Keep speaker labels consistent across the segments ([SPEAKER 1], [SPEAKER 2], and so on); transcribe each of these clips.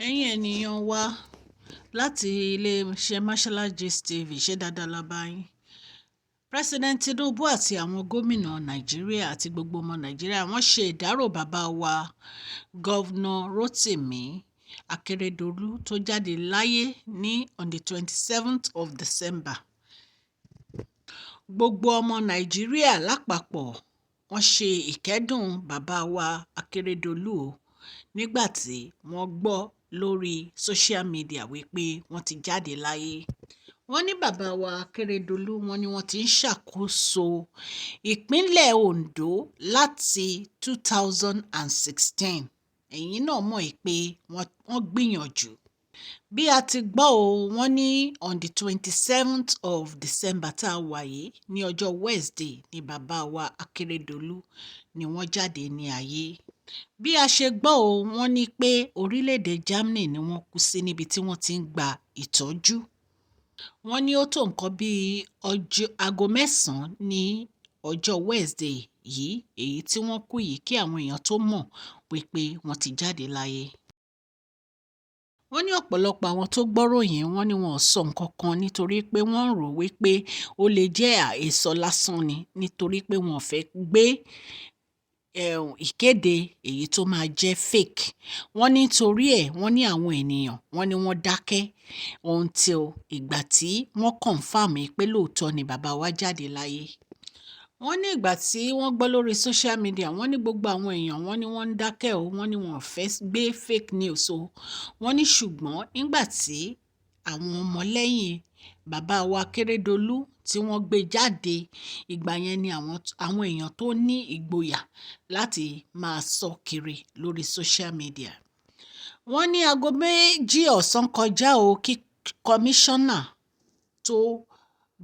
[SPEAKER 1] Ẹ̀yin ènìyàn wa láti iléeṣẹ́ Mashola Gist TV, ṣé dáadáa la bá yín? President Tinubu àti àwọn gómìnà Nàìjíríà àti gbogbo ọmọ Nàìjíríà wọ́n ṣe ìdárò bàbá wa Governor Rotimi Akeredolu tó jáde láyé ní on the 27th of December. Gbogbo ọmọ Nàìjíríà lápapọ̀ wọ́n ṣe ìkẹ́dùn bàbá wa Akeredolu nígbà tí wọ́n gbọ́ lórí social media wípé wọ́n ti jáde láyé. Wọ́n ní bàbá wa Akeredolu, wọ́n ní wọ́n ti ń ṣàkóso ìpínlẹ̀ Ondo láti 2016. Ẹ̀yin náà mọ̀ pé wọ́n gbìyànjú. Bí a ti gbọ́ wọ́n ní on the 27th of December tá a wà yìí ní ọjọ́ Wednesday ni bàbá wa Akeredolu ni wọ́n jáde ní ayé. Bí a ṣe gbọ́ wọ́n ní pé orílẹ̀-èdè Germany ni wọ́n kú sí níbi tí wọ́n ti ń gba ìtọ́jú. Wọ́n ní ó tó nǹkan bíi aago 9 ní ọjọ́ Wednesday yìí, èyí tí wọ́n kú yìí, kí àwọn èèyàn tó mọ̀ wípé wọ́n ti jáde láyé. Wọ́n ní ọ̀pọ̀lọpọ̀ àwọn tó gbọ́ròyìn wọ́n ní wọn ò sọ nǹkan kan nítorí pé wọ́n rò wípé ó lè jẹ́ àhesọ lásán ni, nítorí pé wọn ò fẹ́ gbé ìkéde èyí tó máa jẹ́ fake. Wọ́n ní torí wọ́n ní àwọn ènìyàn wọ́n ní wọ́n dákẹ́ until ìgbà tí wọ́n confirm pé lóòótọ́ ni bàbá wa jáde láyé. Wọ́n ní ìgbà tí wọ́n gbọ́ lórí social media, wọ́n ní gbogbo àwọn èèyàn wọ́n ní wọ́n ń dákẹ́ wọ́n ní wọn ò fẹ́ gbé fake news wọ́n ní ṣùgbọ́n nígbà tí àwọn ọmọlẹ́yìn bàbá wa Akeredolu tí wọ́n gbé jáde, ìgbà yẹn ni àwọn èèyàn tó ní ìgboyà láti máa sọ kiri lórí social media. Wọ́n ní aago 2 ọ̀sán kọjá kí kọmíṣánná tó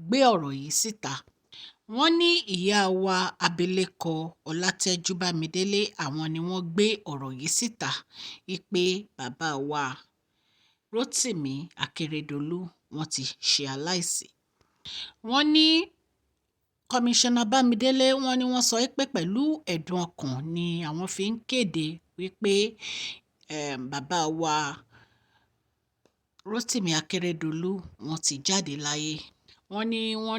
[SPEAKER 1] gbé ọ̀rọ̀ yìí síta. Wọ́n ní ìyá wa abilékọ Ọlátẹ́jú Bámidélé, àwọn ni wọ́n gbé ọ̀rọ̀ yìí síta wípé bàbá wa Rotimi Akeredolu wọ́n ti ṣe aláìsí. Wọ́n ní kọmíṣánná Bámidélé, wọ́n ní wọ́n sọ pé pẹ̀lú ẹ̀dùn ọkàn ni àwọn fi ń kéde wípé bàbá wa Rotimi Akeredolu wọ́n ti jáde láyé. Wọ́n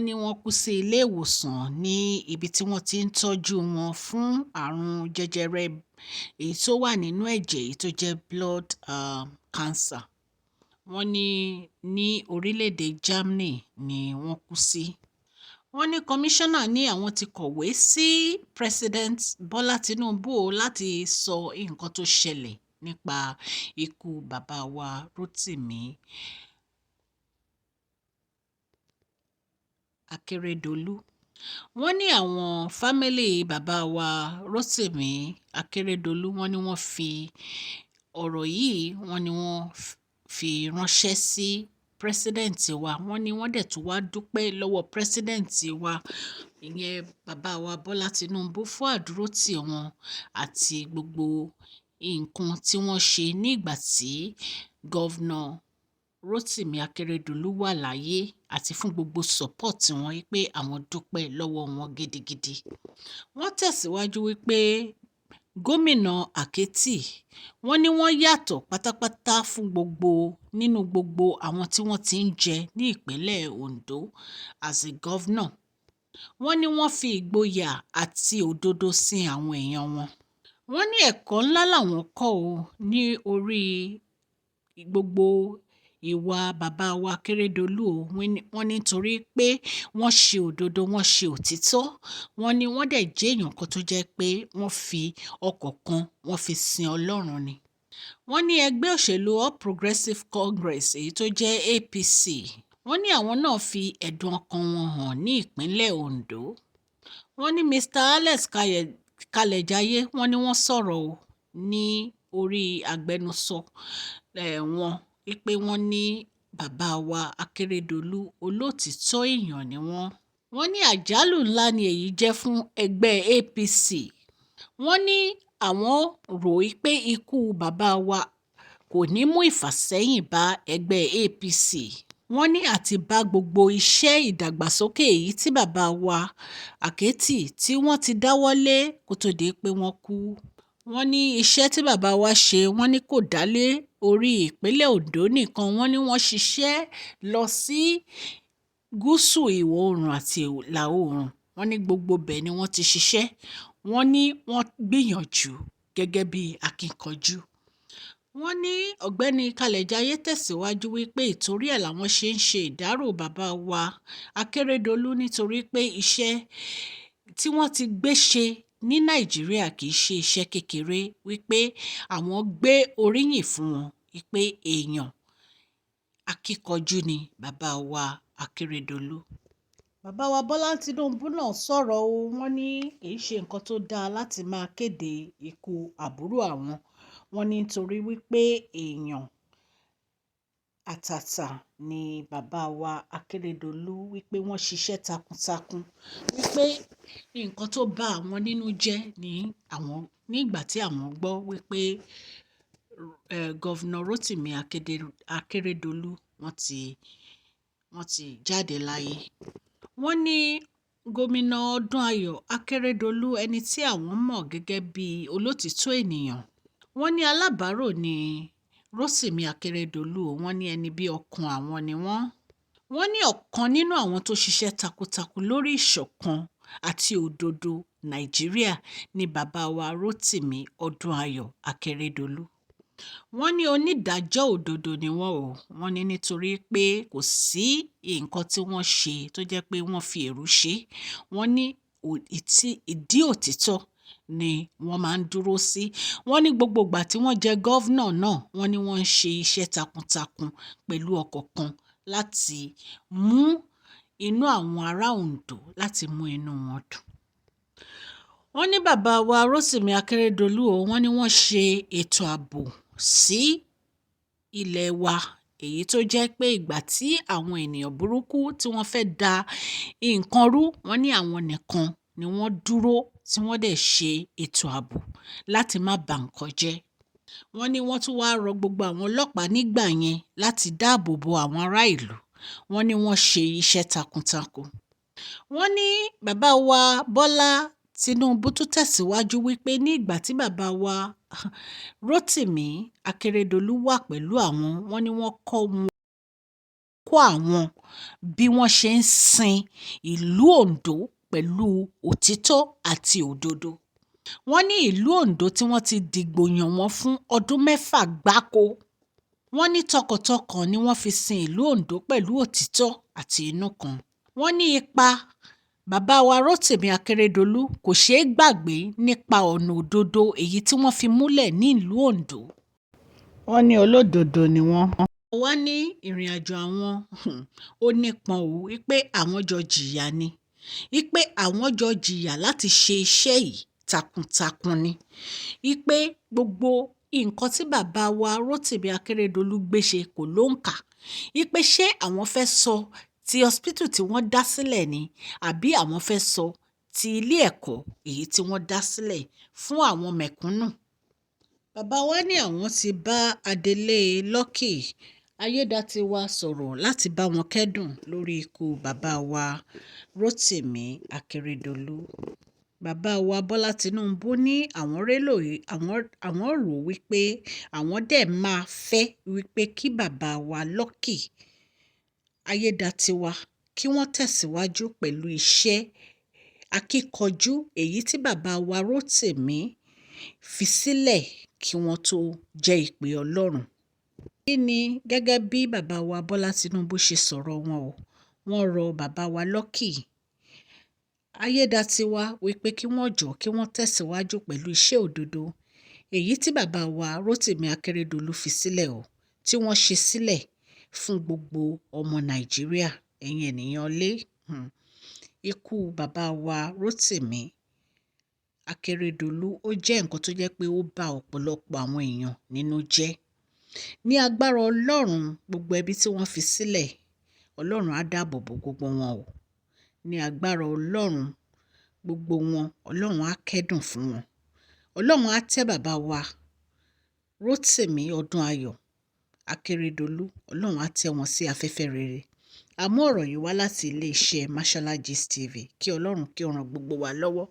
[SPEAKER 1] ní wọ́n kú sí ilé ìwòsàn ní ibi tí wọ́n ti ń tọ́jú wọn fún àrùn jẹjẹrẹ èyí tó wà nínú ẹ̀jẹ̀ èyí tó jẹ́ blood cancer. Wọ́n ní orílẹ̀-èdè Germany ni wọ́n kú sí. Wọ́n ní kọmíṣánná ní àwọn ti kọ̀wé sí President Bola Tinubu láti sọ nǹkan tó ṣẹlẹ̀ nípa ikú bàbá wa Rotimi Akeredolu. Wọ́n ní àwọn fámílì bàbá wa Rotimi Akeredolu, wọ́n ní wọ́n fi ọ̀rọ̀ yìí wọ́n fi ránṣẹ́ sí president wa. Wọ́n ní wọ́n dẹ̀ tún wá dúpẹ́ lọ́wọ́ president wa, ìyẹn bàbá wa Bola Tinubu, fún àdúrótì wọn àti gbogbo nǹkan tí wọ́n ṣe nígbà tí Governor Rotimi Akeredolu wà láyé àti fún gbogbo support wọn, wípé àwọn dúpẹ́ lọ́wọ́ wọn gidigidi. Wọ́n tẹ̀síwájú wípé gómìnà Aketi, wọ́n ní wọ́n yàtọ̀ pátápátá fún nínú gbogbo àwọn tí wọ́n ti ń jẹ ní ìpínlẹ̀ Ondo as a governor. Wọ́n ní wọ́n fi ìgboyà àti òdodo sin àwọn èèyàn wọn. Wọ́n ní ẹ̀kọ́ ńlá làwọn kọ́ ní orí gbogbo ìwà bàbá wa Akeredolu. Wọ́n ní torí pé wọ́n ṣe òdodo, wọ́n ṣe òtítọ́. Wọ́n ní wọ́n dẹ̀ jẹ́ èèyàn kan tó jẹ́ pé wọ́n fi ọkàn kan wọ́n fi sin Ọlọ́run ni. Wọ́n ní ẹgbẹ́ òṣèlú All Progressive Congress èyí tó jẹ́ APC, wọ́n ní àwọn náà fi ẹ̀dùn ọkàn wọn hàn ní ìpínlẹ̀ Ondo. Wọ́n ní Mr. Alex Kalejaye, wọ́n ní wọ́n sọ̀rọ̀ ní orí agbẹnusọ wọn wípé wọ́n ní bàbá wa Akeredolu olóòtítọ́ èèyàn ni wọ́n. Wọ́n ní àjálù ńlá ni èyí jẹ́ fún ẹgbẹ́ APC. Wọ́n ní àwọn rò wípé ikú bàbá wa kò ní mú ìfàsẹ́yìn bá ẹgbẹ́ APC. Wọ́n ní àti bá gbogbo iṣẹ́ ìdàgbàsókè èyí tí bàbá wa Aketi tí wọ́n ti dáwọ́lé kó tó di pé wọ́n kú. wọ́n ní iṣẹ́ tí bàbá wa ṣe wọ́n ní kò dálé orí ìpínlẹ̀ Ondo nìkan, wọ́n ní wọ́n ṣiṣẹ́ lọ sí gúúsù ìwọ̀ oòrùn àti ìlà oòrùn, wọ́n ní gbogbo bẹ̀ ni wọ́n ti ṣiṣẹ́, wọ́n ní wọ́n gbìyànjú gẹ́gẹ́ bí akínkanjú. Wọ́n ní ọ̀gbẹ́ni Kalẹ̀jayé tẹ̀síwájú wípé ìtorí ẹ̀ làwọn ṣe ń ṣe ìdárò bàbá wa Akérédolú nítorí pé iṣẹ́ tí wọ́n ti gbé ṣe ní Nàìjíríà kì í ṣe iṣẹ́ kékeré, wípé àwọn gbé oríyìn fún wọn wípé èèyàn akíkanjú ni bàbá wa Akérédolú. Bàbá wa Bọ́lá Tinubu náà sọ̀rọ̀ o, wọ́n ní kì í ṣe nǹkan tó dáa láti máa kéde ikú àbúrò àwọn, wọ́n ní nítorí wípé èèyàn àtàtà ni bàbá wa Akérédolú, wípé wọ́n ṣiṣẹ́ takuntakun, wípé nǹkan tó bà àwọn nínú jẹ́ nígbà tí àwọn gbọ́ wípé Governor Rotimi Akeredolu wọ́n ti jáde láyé. Wọ́n ní gómìnà Odúnayọ̀ Akérédolú, ẹni tí àwọn mọ̀ gẹ́gẹ́ bí olótìítọ́ ènìyàn, wọ́n ní alábàárò ní Rotimi Akeredolu, wọ́n ní ẹni bí ọkàn àwọn ni wọ́n ní ọ̀kan nínú àwọn tó ṣiṣẹ́ takuntakun lórí ìṣọ̀kan àti òdodo Nàìjíríà ní bàbá wa Rotimi Odúnayọ̀ Akeredolu. Wọ́n ní onídàájọ́ òdodo ni wọ́n ní nítorí pé kò sí nǹkan tí wọ́n ṣe tó jẹ́ pé wọ́n fi èrú ṣe, wọ́n ní ìdí òtítọ́ ni wọ́n máa ń dúró sí. Wọ́n ní gbogbo ìgbà tí wọ́n jẹ gọ́vnà náà, wọ́n ní wọ́n ń ṣe iṣẹ́ takuntakun pẹ̀lú ọkàn láti mú inú àwọn ará Ondo, láti mú inú wọn dùn. Wọ́n ní bàbá wa Rotimi Akeredolu, wọ́n ní wọ́n ṣe ètò ààbò sí ilẹ̀ wa, èyí tó jẹ́ pé ìgbà tí àwọn ènìyàn burúkú tí wọ́n fẹ́ da nǹkan rú, wọ́n ní àwọn nìkan ni wọ́n dúró tí wọ́n dẹ̀ ṣe ètò ààbò láti má ba nǹkan jẹ́. Wọ́n ní wọ́n tún wá rọ gbogbo àwọn ọlọ́pàá nígbà yẹn láti dáàbò bo àwọn ará ìlú, wọ́n ní wọ́n ṣe iṣẹ́ takuntakun. Wọ́n ní bàbá wa Bọ́lá Tinubu tún tẹ̀síwájú wípé ní ìgbà tí bàbá wa Rotimi Akeredolu wà pẹ̀lú àwọn, wọ́n ní wọ́n kọ́ àwọn bí wọ́n ṣe ń sin ìlú Ondo pẹ̀lú òtítọ́ àti òdodo. Wọ́n ní ìlú Ondo tí wọ́n ti dìgbò yàn wọ́n fún ọdún 6 gbáko, wọ́n ní tọkàntọkàn ni wọ́n fi sin ìlú Ondo pẹ̀lú òtítọ́ àti inú kan. Wọ́n ní ipa bàbá wa Rotimi Akeredolu kò ṣeé gbàgbé nípa ọ̀nà òdodo èyí tí wọ́n fi múlẹ̀ ní ìlú Ondo. Wọ́n ní olódodo ni wọ́n. Wọ́n ní ìrìn àjò àwọn ó nípọn o, wípé àwọn jọ jìyà ni, wípé àwọn jọ jìyà láti ṣe iṣẹ́ yìí takuntakun ni, wípé gbogbo nǹkan tí bàbá wa Rotimi Akeredolu gbé ṣe kò lóǹkà, wípé ṣé àwọn fẹ́ sọ ti hospital tí wọ́n dá sílẹ̀ ni, àbí àwọn fẹ́ sọ ti ilé ẹ̀kọ́ èyí tí wọ́n dá sílẹ̀ fún àwọn mẹ̀kúnnù. Bàbá wa ní àwọn ti bá adelé Lucky Ayédatiwa sọ̀rọ̀ láti bá wọn kẹ́dùn lórí ikú bàbá wa Rotimi Akeredolu. Bàbá wa Bọ́lá Tinubu ní àwọn rò wípé àwọn dẹ̀ máa fẹ́ wípé kí bàbá wa Lucky Ayédatiwa kí wọ́n tẹ̀síwájú pẹ̀lú iṣẹ́ akíkanjú èyí tí bàbá wa Rotimi fi sílẹ̀ kí wọ́n tó jẹ́ ìpè Ọlọ́run. Kí ni gẹ́gẹ́ bí bàbá wa Bọ́lá Tinubu ṣe sọ̀rọ̀ wọn o, wọ́n rọ bàbá wa Lucky Ayédatiwa wípé kí wọ́n jọ̀ọ́ kí wọ́n tẹ̀síwájú pẹ̀lú iṣẹ́ òdodo èyí tí bàbá wa Rotimi Akeredolu fi sílẹ̀ o, tí wọ́n ṣe sílẹ̀ fún gbogbo ọmọ Nàìjíríà. Ẹ̀yin ènìyàn lé ikú bàbá wa Rotimi Akeredolu ó jẹ́ nǹkan tó jẹ́ pé ó bà ọ̀pọ̀lọpọ̀ àwọn èèyàn nínú jẹ́. Ní agbára Ọlọ́run, gbogbo ẹbí tí wọ́n fi sílẹ̀, Ọlọ́run á dáàbò bo gbogbo wọn o. Ní agbára Ọlọ́run, gbogbo wọn, Ọlọ́run á kẹ́dùn fún wọn. Ọlọ́run á tẹ́ bàbá wa Rotimi Odúnayọ̀ Akeredolu, Ọlọ́run á tẹ́ wọn sí afẹ́fẹ́ rere. A mú ọ̀rọ̀ yìí wá láti iléeṣẹ́ Mashola Gist TV. Kí Ọlọ́run kí ó ràn gbogbo wa lọ́wọ́.